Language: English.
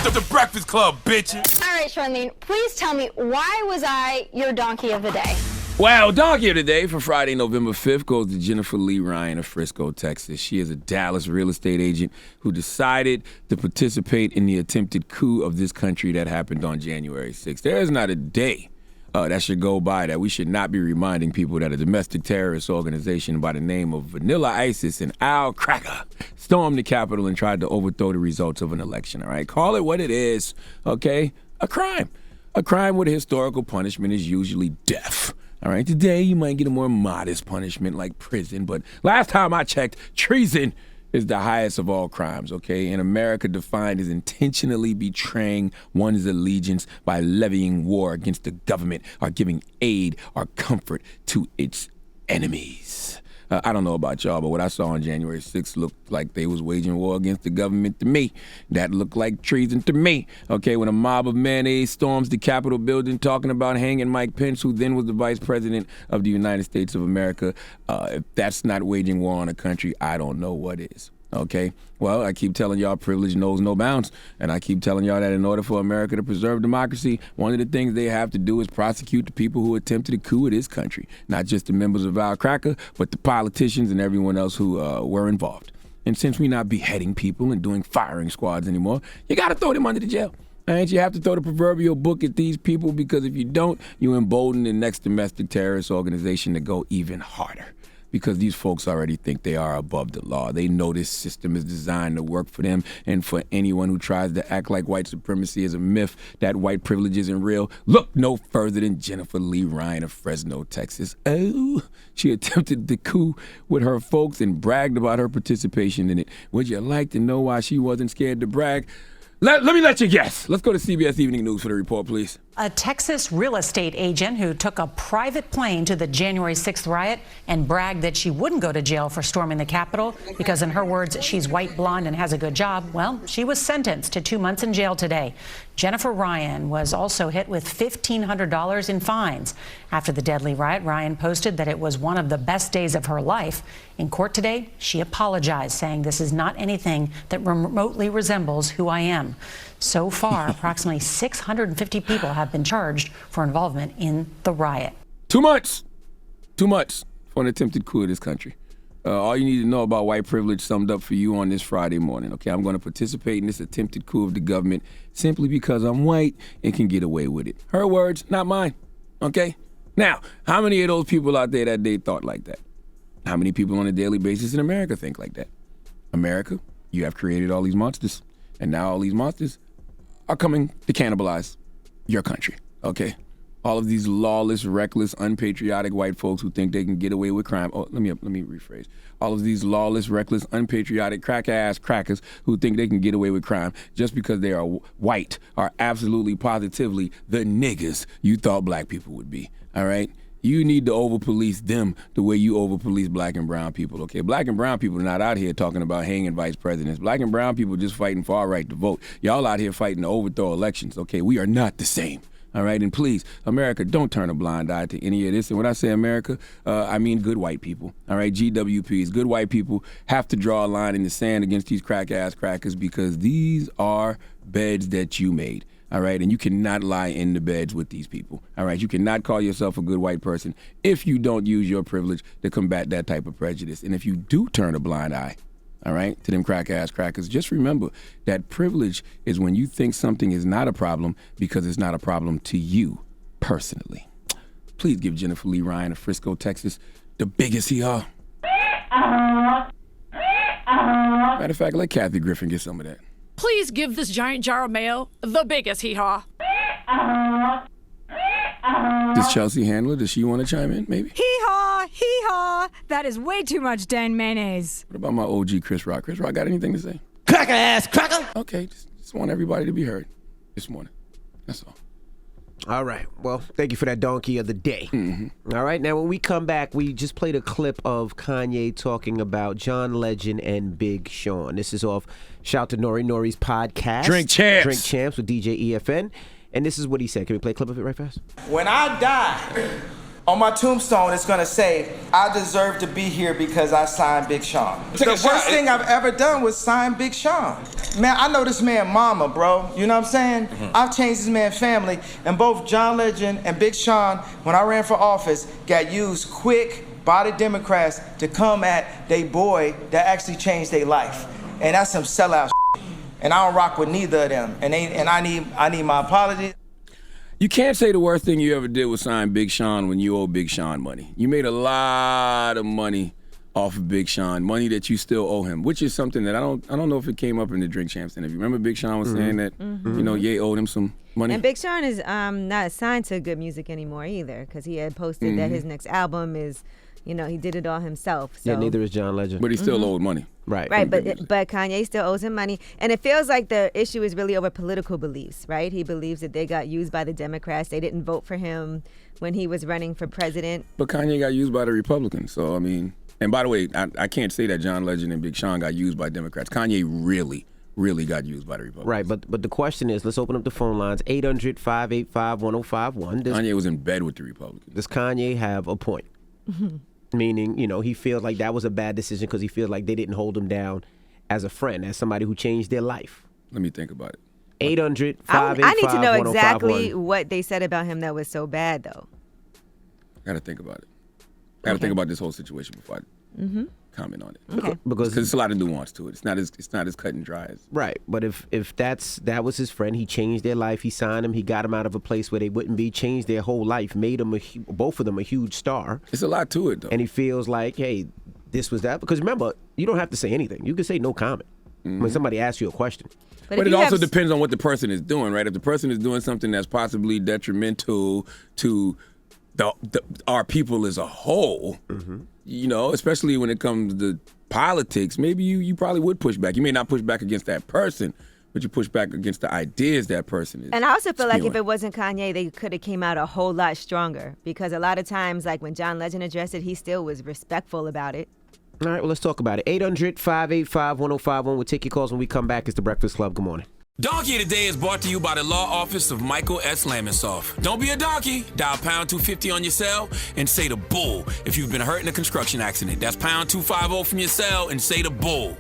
The Breakfast Club, bitches. All right, Charlamagne, please tell me, why was I your donkey of the day? Well, donkey of the day for Friday, November 5th goes to Jennifer Lee Ryan of Frisco, Texas. She is a Dallas real estate agent who decided to participate in the attempted coup of this country that happened on January 6th. There is not a day that should go by that we should not be reminding people that a domestic terrorist organization by the name of Vanilla ISIS and Al Cracker stormed the Capitol and tried to overthrow the results of an election, all right? Call it what it is, okay? A crime. A crime where the historical punishment is usually death. All right, today you might get a more modest punishment like prison, but last time I checked, treason is the highest of all crimes, okay? In America, defined as intentionally betraying one's allegiance by levying war against the government or giving aid or comfort to its enemies. I don't know about y'all, but what I saw on January 6th looked like they was waging war against the government to me. That looked like treason to me. Okay, when a mob of mayonnaise storms the Capitol building talking about hanging Mike Pence, who then was the vice president of the United States of America, if that's not waging war on a country, I don't know what is. Okay, well, I keep telling y'all privilege knows no bounds, and I keep telling y'all that in order for America to preserve democracy, one of the things they have to do is prosecute the people who attempted a coup of this country, not just the members of Al Cracker, but the politicians and everyone else who were involved. And since we're not beheading people and doing firing squads anymore, you got to throw them under the jail. And you have to throw the proverbial book at these people, because if you don't, you embolden the next domestic terrorist organization to go even harder. Because these folks already think they are above the law. They know this system is designed to work for them. And for anyone who tries to act like white supremacy is a myth, that white privilege isn't real, look no further than Jennifer Lee Ryan of Fresno, Texas. Oh, she attempted the coup with her folks and bragged about her participation in it. Would you like to know why she wasn't scared to brag? Let me let you guess. Let's go to CBS Evening News for the report, please. A Texas real estate agent who took a private plane to the January 6th riot and bragged that she wouldn't go to jail for storming the Capitol because, in her words, she's white, blonde, and has a good job. Well, she was sentenced to 2 months in jail today. Jennifer Ryan was also hit with $1,500 in fines. After the deadly riot, Ryan posted that it was one of the best days of her life. In court today, she apologized, saying this is not anything that remotely resembles who I am. So far, approximately 650 people have been charged for involvement in the riot. 2 months. 2 months for an attempted coup of this country. All you need to know about white privilege summed up for you on this Friday morning, okay? I'm going to participate in this attempted coup of the government simply because I'm white and can get away with it. Her words, not mine, okay? Now, how many of those people out there that day thought like that? How many people on a daily basis in America think like that? America, you have created all these monsters, and now all these monsters are coming to cannibalize your country, okay? All of these lawless, reckless, unpatriotic white folks who think they can get away with crime. Oh, let me rephrase. All of these lawless, reckless, unpatriotic, crack-ass crackers who think they can get away with crime just because they are white are absolutely positively the niggas you thought black people would be, all right? You need to over-police them the way you over-police black and brown people, okay? Black and brown people are not out here talking about hanging vice presidents. Black and brown people just fighting for our right to vote. Y'all out here fighting to overthrow elections, okay? We are not the same, all right? And please, America, don't turn a blind eye to any of this. And when I say America, I mean good white people, all right? GWPs, good white people have to draw a line in the sand against these crack-ass crackers because these are beds that you made. All right, and you cannot lie in the beds with these people. All right, you cannot call yourself a good white person if you don't use your privilege to combat that type of prejudice. And if you do turn a blind eye, all right, to them crack-ass crackers, just remember that privilege is when you think something is not a problem because it's not a problem to you personally. Please give Jennifer Lee Ryan of Frisco, Texas, the biggest hee-haw. Matter of fact, let Kathy Griffin get some of that. Please give this giant jar of mayo the biggest hee-haw. Does Chelsea Handler, does she want to chime in, maybe? Hee-haw, hee-haw. That is way too much Dan mayonnaise. What about my OG Chris Rock? Chris Rock got anything to say? Cracker ass cracker. Okay, just want everybody to be heard this morning. That's all. All right. Well, thank you for that donkey of the day. Mm-hmm. All right. Now, when we come back, we just played a clip of Kanye talking about John Legend and Big Sean. This is off Shout to Nori's podcast. Drink Champs with DJ EFN. And this is what he said. Can we play a clip of it right fast? When I die, On my tombstone, it's gonna say, I deserve to be here because I signed Big Sean. The worst thing I've ever done was sign Big Sean. Man, I know this man mama, bro. You know what I'm saying? I've changed this man's family, and both John Legend and Big Sean, when I ran for office, got used quick by the Democrats to come at they boy that actually changed their life. And that's some sellout shit. And I don't rock with neither of them. And I need my apologies. You can't say the worst thing you ever did was sign Big Sean when you owe Big Sean money. You made a lot of money off of Big Sean, money that you still owe him, which is something that I don't know if it came up in the Drink Champs interview. Remember Big Sean was saying that, you know, Ye owed him some money? And Big Sean is not signed to Good Music anymore either, because he had posted that his next album is, you know, he did it all himself. So. Yeah, neither is John Legend. But he still owed money. Right. Right, but Kanye still owes him money. And it feels like the issue is really over political beliefs, right? He believes that they got used by the Democrats. They didn't vote for him when he was running for president. But Kanye got used by the Republicans. So, I mean, and by the way, I can't say that John Legend and Big Sean got used by Democrats. Kanye really got used by the Republicans. Right, but the question is, let's open up the phone lines, 800-585-1051. Kanye was in bed with the Republicans. Does Kanye have a point? Meaning, you know, he feels like that was a bad decision because he feels like they didn't hold him down as a friend, as somebody who changed their life. Let me think about it. 800-585-1051. I need to know exactly what they said about him that was so bad, though. I got to think about it. I got to think about this whole situation before I comment on it. Okay. Because there's a lot of nuance to it. It's not as cut and dry as. Right, but if that was his friend, he changed their life, he signed him, he got him out of a place where they wouldn't be, changed their whole life, made them both of them a huge star. It's a lot to it, though. And he feels like, hey, this was that. Because remember, you don't have to say anything. You can say no comment when somebody asks you a question. But it also depends on what the person is doing, right? If the person is doing something that's possibly detrimental to our people as a whole, you know, especially when it comes to politics, maybe you probably would push back. You may not push back against that person, but you push back against the ideas that person is. And I also feel spewing. like if it wasn't Kanye, they could have came out a whole lot stronger, because a lot of times, like when John Legend addressed it, he still was respectful about it. All right, well, let's talk about it. 800-585-1051. We'll take your calls when we come back. It's The Breakfast Club. Good morning. Donkey Today is brought to you by the law office of Michael S. Lamonsoff. Don't be a donkey. Dial pound 250 on your cell and say the bull if you've been hurt in a construction accident. That's pound 250 from your cell and say the bull.